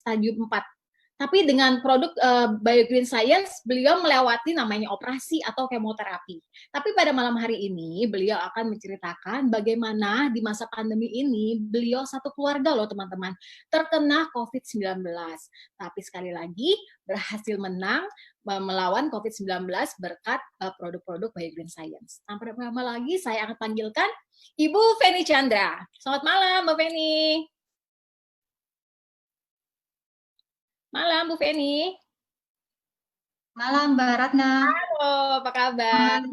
stadium 4. Tapi dengan produk BioGreen Science, beliau melewati namanya operasi atau kemoterapi. Tapi pada malam hari ini, beliau akan menceritakan bagaimana di masa pandemi ini, beliau satu keluarga loh teman-teman, terkena COVID-19. Tapi sekali lagi, berhasil menang melawan COVID-19 berkat produk-produk BioGreen Science. Tanpa lama lagi, saya akan panggilkan Ibu Feni Chandra. Selamat malam, Mbak Feni. Malam, Bu Feni. Malam, Mbak Ratna. Halo, apa kabar?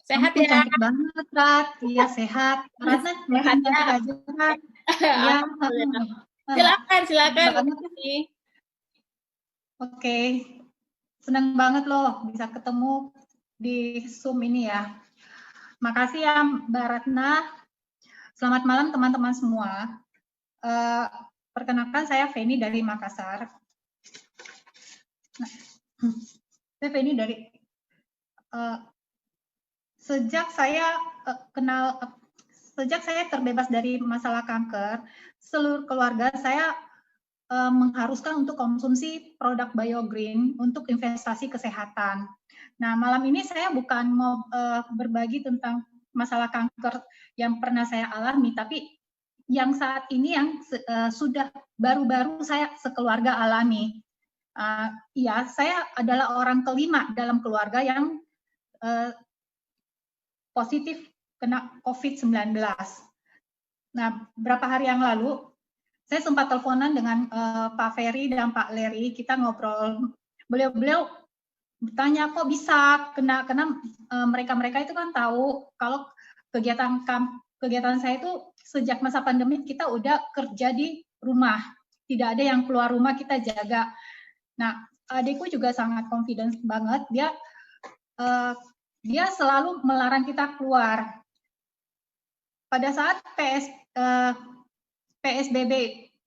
Sehat ya? Cantik banget, Rat. Iya, sehat. Ratna, sehat ya? cantik aja, Rat. Iya. Silakan. Oke. Senang banget loh bisa ketemu di Zoom ini ya. Makasih ya, Mbak Ratna. Selamat malam teman-teman semua. Perkenalkan saya Feni dari Makassar. Saya Feni dari sejak saya terbebas dari masalah kanker, seluruh keluarga saya mengharuskan untuk konsumsi produk BioGreen untuk investasi kesehatan. Nah, malam ini saya bukan mau berbagi tentang masalah kanker yang pernah saya alami, tapi yang saat ini yang sudah baru-baru saya sekeluarga alami. Ya, saya adalah orang kelima dalam keluarga yang positif kena COVID-19. Nah, beberapa hari yang lalu, saya sempat teleponan dengan Pak Ferry dan Pak Leri, kita ngobrol. Beliau bertanya, kok bisa kena mereka itu kan tahu kalau kegiatan saya itu sejak masa pandemi kita udah kerja di rumah, tidak ada yang keluar rumah, kita jaga. Nah, adikku juga sangat confident banget, dia selalu melarang kita keluar. Pada saat PSBB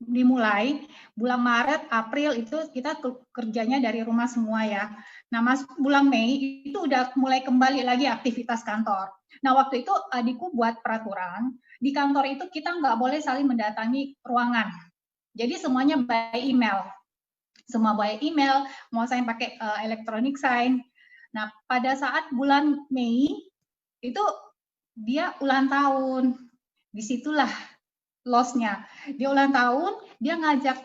dimulai, bulan Maret, April itu kita kerjanya dari rumah semua ya. Nah, masuk bulan Mei itu udah mulai kembali lagi aktivitas kantor. Nah, waktu itu adikku buat peraturan, di kantor itu kita nggak boleh saling mendatangi ruangan. Jadi semuanya by email. Semua by email, mau saya pakai electronic sign. Nah, pada saat bulan Mei, itu dia ulang tahun. Disitulah loss-nya. Dia ulang tahun, dia ngajak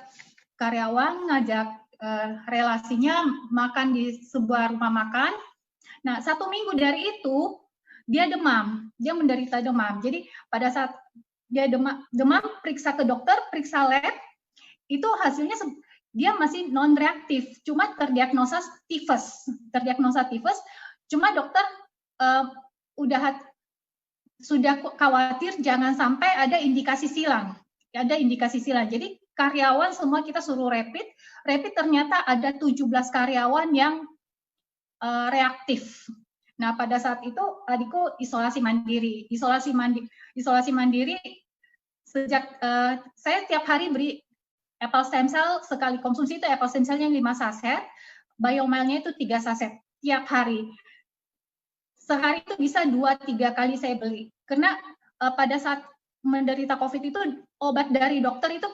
karyawan, ngajak relasinya makan di sebuah rumah makan. Nah, 1 minggu dari itu, dia demam. Dia menderita demam. Jadi, pada saat dia demam periksa ke dokter, periksa lab, itu hasilnya dia masih non-reaktif, cuma terdiagnosa tifus, cuma dokter sudah khawatir jangan sampai ada indikasi silang. Jadi karyawan semua kita suruh rapid ternyata ada 17 karyawan yang reaktif. Nah, pada saat itu adikku isolasi mandiri sejak saya tiap hari beri apple stem cell, sekali konsumsi itu apple stem cell-nya 5 saset, biomile-nya itu 3 saset tiap hari. Sehari itu bisa 2-3 kali saya beli. Karena pada saat menderita COVID itu obat dari dokter itu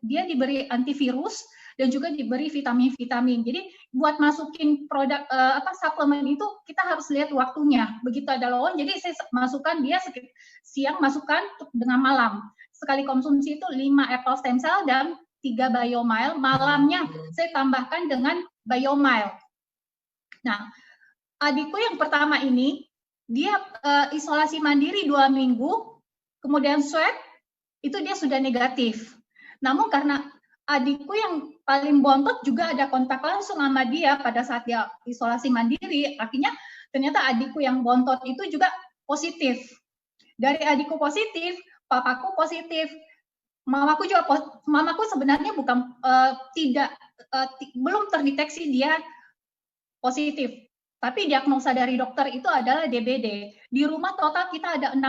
dia diberi antivirus dan juga diberi vitamin-vitamin. Jadi buat masukin produk suplemen itu kita harus lihat waktunya. Begitu ada lowongan, jadi saya masukkan dia siang masukkan dengan malam. Sekali konsumsi itu 5 apple stem cell dan 3 biomile. Malamnya saya tambahkan dengan biomile. Nah, adikku yang pertama ini, dia isolasi mandiri 2 minggu, kemudian swab, itu dia sudah negatif. Namun karena adikku yang paling bontot juga ada kontak langsung sama dia pada saat dia isolasi mandiri, akhirnya ternyata adikku yang bontot itu juga positif. Dari adikku positif, papaku positif, mamaku sebenarnya belum terdeteksi dia positif, tapi diagnosa dari dokter itu adalah DBD. Di rumah total kita ada 6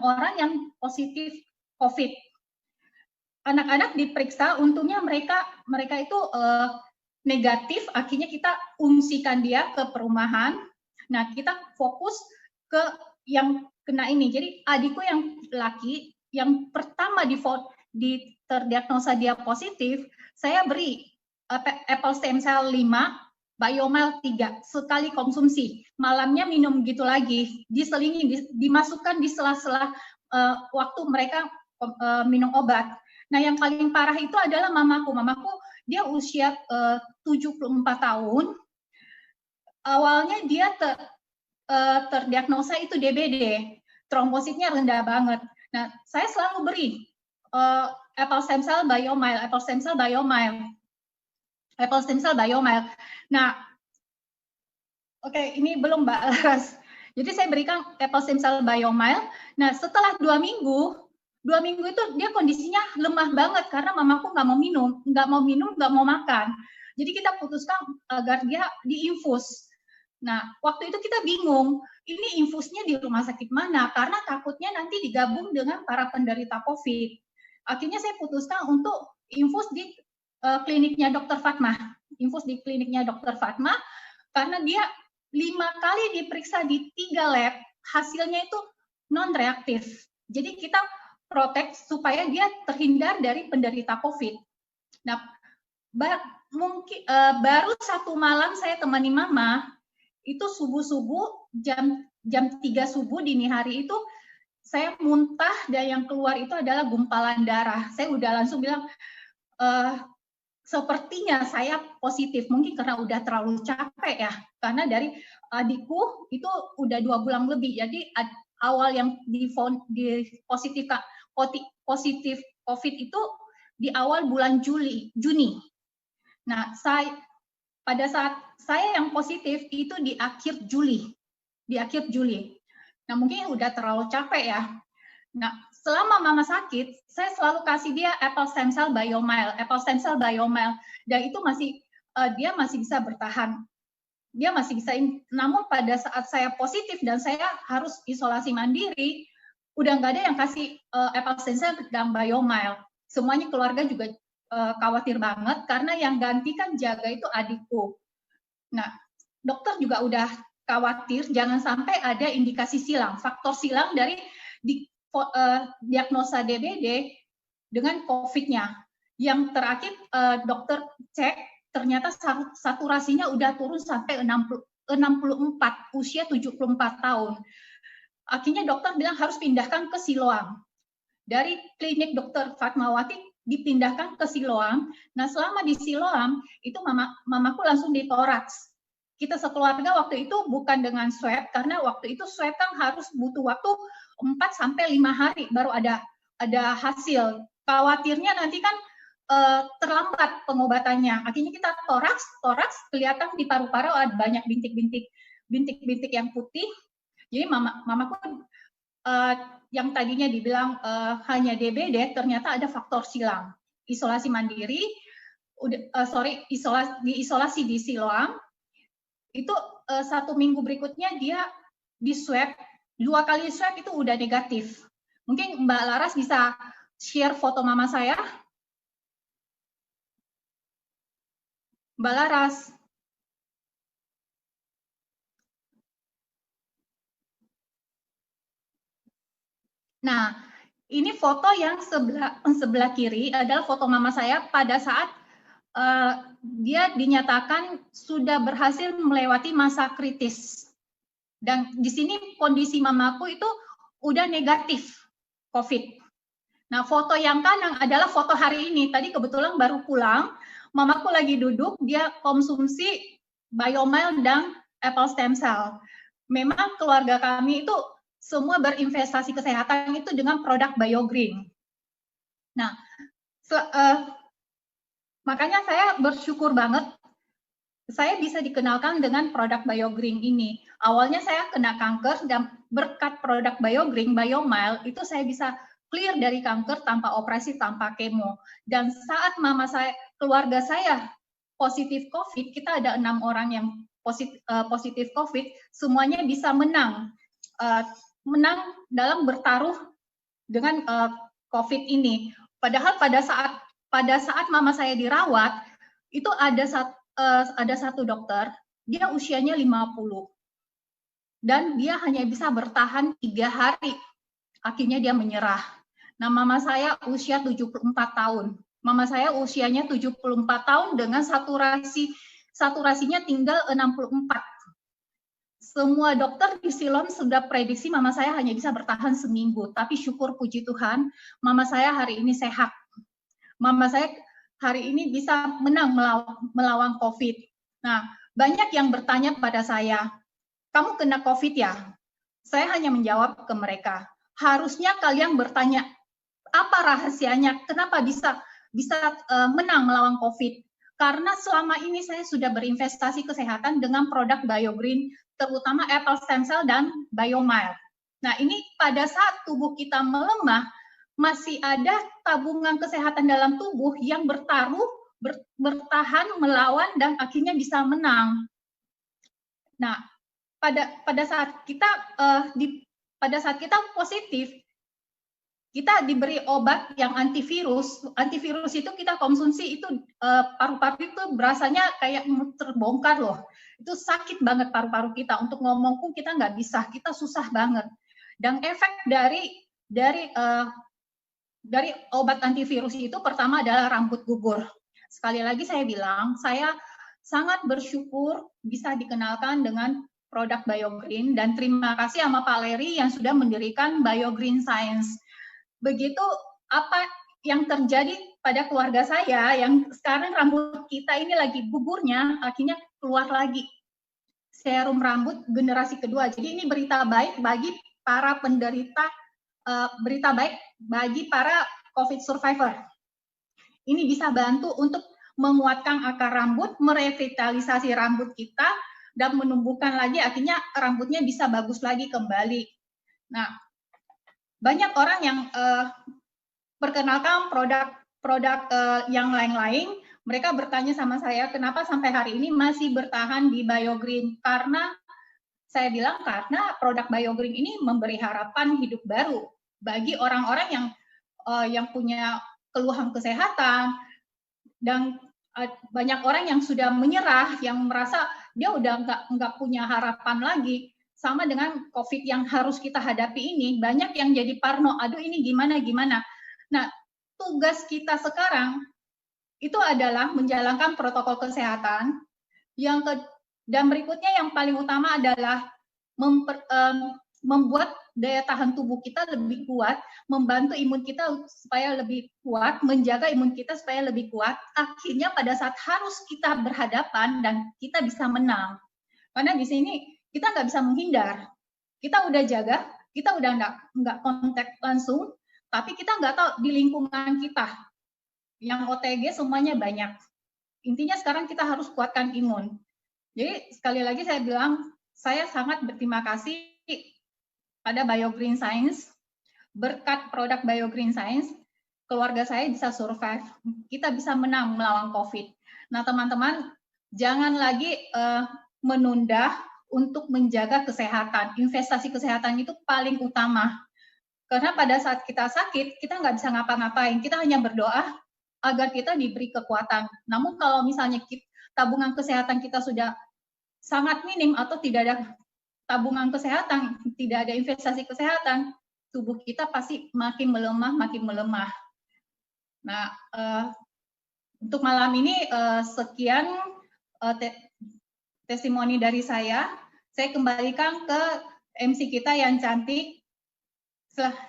orang yang positif COVID. Anak-anak diperiksa, untungnya mereka itu negatif, akhirnya kita ungsikan dia ke perumahan. Nah, kita fokus ke yang kena ini. Jadi adikku yang laki yang pertama terdiagnosa dia positif, saya beri apple stem cell 5, biomile 3 sekali konsumsi. Malamnya minum gitu lagi, diselingi, dimasukkan di sela-sela waktu mereka minum obat. Nah, yang paling parah itu adalah mamaku. Mamaku dia usia 74 tahun. Awalnya dia terdiagnosa itu DBD, trombositnya rendah banget. Nah, saya selalu beri apple stem cell biomile, apple stem cell biomile, apple stem cell biomile. Nah, oke, ini belum Mbak Laras. Jadi saya berikan apple stem cell biomile. Nah, setelah 2 minggu itu dia kondisinya lemah banget karena mamaku nggak mau makan. Jadi kita putuskan agar dia diinfus. Nah, waktu itu kita bingung, ini infusnya di rumah sakit mana? Karena takutnya nanti digabung dengan para penderita COVID. Akhirnya saya putuskan untuk infus di kliniknya Dr. Fatma. Infus di kliniknya Dr. Fatma, karena dia 5 kali diperiksa di 3 lab, hasilnya itu non-reaktif. Jadi kita protek supaya dia terhindar dari penderita COVID. Nah, baru 1 malam saya temani mama, itu subuh-subuh jam 3 subuh dini hari itu saya muntah dan yang keluar itu adalah gumpalan darah. Saya udah langsung bilang, sepertinya saya positif, mungkin karena udah terlalu capek ya, karena dari adikku itu udah 2 bulan lebih, jadi awal yang di positif COVID itu di awal bulan Juni. Nah, pada saat saya yang positif itu di akhir Juli. Nah, mungkin udah terlalu capek ya. Nah, selama mama sakit, saya selalu kasih dia apple stem cell biomile, dan itu dia masih bisa bertahan. Dia masih bisa, namun pada saat saya positif dan saya harus isolasi mandiri, udah nggak ada yang kasih apple stem cell dan biomile. Semuanya keluarga juga khawatir banget karena yang gantikan jaga itu adikku. Nah, dokter juga udah khawatir jangan sampai ada indikasi silang, faktor silang dari diagnosa DBD dengan COVID-nya. Yang terakhir dokter cek ternyata saturasinya udah turun sampai 64, usia 74 tahun. Akhirnya dokter bilang harus pindahkan ke Siloam. Dari klinik Dr. Fatmawati dipindahkan ke Siloam. Nah, selama di Siloam itu mamaku langsung ditoraks. Kita sekeluarga waktu itu bukan dengan swab, karena waktu itu swab kan harus butuh waktu 4-5 hari baru ada hasil. Khawatirnya nanti kan terlambat pengobatannya. Akhirnya kita toraks kelihatan di paru-paru ada banyak bintik-bintik yang putih. Jadi mamaku yang tadinya dibilang hanya DBD, ternyata ada faktor silang. Isolasi mandiri, diisolasi di Siloam. Itu 1 minggu berikutnya dia di swab, 2 kali swab itu udah negatif. Mungkin Mbak Laras bisa share foto mama saya. Mbak Laras. Nah, ini foto yang sebelah kiri adalah foto mama saya pada saat dia dinyatakan sudah berhasil melewati masa kritis. Dan di sini kondisi mamaku itu udah negatif COVID. Nah, foto yang kanan adalah foto hari ini. Tadi kebetulan baru pulang, mamaku lagi duduk, dia konsumsi biomile dan apple stem cell. Memang keluarga kami itu semua berinvestasi kesehatan itu dengan produk BioGreen. Nah, makanya saya bersyukur banget saya bisa dikenalkan dengan produk BioGreen ini. Awalnya saya kena kanker dan berkat produk BioGreen, biomile, itu saya bisa clear dari kanker tanpa operasi, tanpa kemo. Dan saat keluarga saya positif COVID, kita ada 6 orang yang positif COVID, semuanya bisa menang dalam bertaruh dengan COVID ini. Padahal pada saat mama saya dirawat, itu ada satu dokter, dia usianya 50. Dan dia hanya bisa bertahan 3 hari. Akhirnya dia menyerah. Nah, mama saya usia 74 tahun. Mama saya usianya 74 tahun dengan saturasinya tinggal 64. Semua dokter di Silom sudah prediksi mama saya hanya bisa bertahan seminggu. Tapi syukur puji Tuhan, mama saya hari ini sehat. Mama saya hari ini bisa menang melawan COVID. Nah, banyak yang bertanya pada saya, kamu kena COVID ya? Saya hanya menjawab ke mereka, harusnya kalian bertanya, apa rahasianya? Kenapa bisa menang melawan COVID? Karena selama ini saya sudah berinvestasi kesehatan dengan produk BioGreen, terutama apple stem cell dan BioMile. Nah, ini pada saat tubuh kita melemah, masih ada tabungan kesehatan dalam tubuh yang bertahan, melawan, dan akhirnya bisa menang. Nah, pada saat kita positif, kita diberi obat yang antivirus. Antivirus itu kita konsumsi itu paru-paru itu berasanya kayak terbongkar loh. Itu sakit banget paru-paru kita. Untuk ngomong pun kita nggak bisa, kita susah banget. Dan efek dari obat antivirus itu pertama adalah rambut gugur. Sekali lagi saya bilang, saya sangat bersyukur bisa dikenalkan dengan produk BioGreen, dan terima kasih sama Pak Leri yang sudah mendirikan BioGreen Science. Begitu apa yang terjadi pada keluarga saya yang sekarang rambut kita ini lagi gugurnya, akhirnya keluar lagi serum rambut generasi kedua. Jadi ini berita baik bagi para penderita, berita baik bagi para COVID survivor. Ini bisa bantu untuk menguatkan akar rambut, merevitalisasi rambut kita, dan menumbuhkan lagi, akhirnya rambutnya bisa bagus lagi kembali. Nah, banyak orang yang perkenalkan produk yang lain-lain, mereka bertanya sama saya, kenapa sampai hari ini masih bertahan di BioGreen? Karena saya bilang, karena produk BioGreen ini memberi harapan hidup baru bagi orang-orang yang punya keluhan kesehatan, dan banyak orang yang sudah menyerah, yang merasa dia udah nggak punya harapan lagi. Sama dengan COVID yang harus kita hadapi ini, banyak yang jadi parno, aduh ini gimana. Nah, tugas kita sekarang itu adalah menjalankan protokol kesehatan, dan berikutnya yang paling utama adalah membuat daya tahan tubuh kita lebih kuat, membantu imun kita supaya lebih kuat, menjaga imun kita supaya lebih kuat. Akhirnya pada saat harus kita berhadapan dan kita bisa menang. Karena di sini kita nggak bisa menghindar. Kita udah jaga, kita udah nggak kontak langsung, tapi kita nggak tahu di lingkungan kita. Yang OTG semuanya banyak. Intinya sekarang kita harus kuatkan imun. Jadi sekali lagi saya bilang, saya sangat berterima kasih pada BioGreen Science. Berkat produk BioGreen Science, keluarga saya bisa survive. Kita bisa menang melawan COVID. Nah teman-teman, jangan lagi menunda untuk menjaga kesehatan. Investasi kesehatan itu paling utama. Karena pada saat kita sakit, kita nggak bisa ngapa-ngapain. Kita hanya berdoa agar kita diberi kekuatan. Namun kalau misalnya tabungan kesehatan kita sudah sangat minim atau tidak ada tabungan kesehatan, tidak ada investasi kesehatan, tubuh kita pasti makin melemah. Nah, untuk malam ini sekian testimoni dari saya. Saya kembalikan ke MC kita yang cantik. Silakan.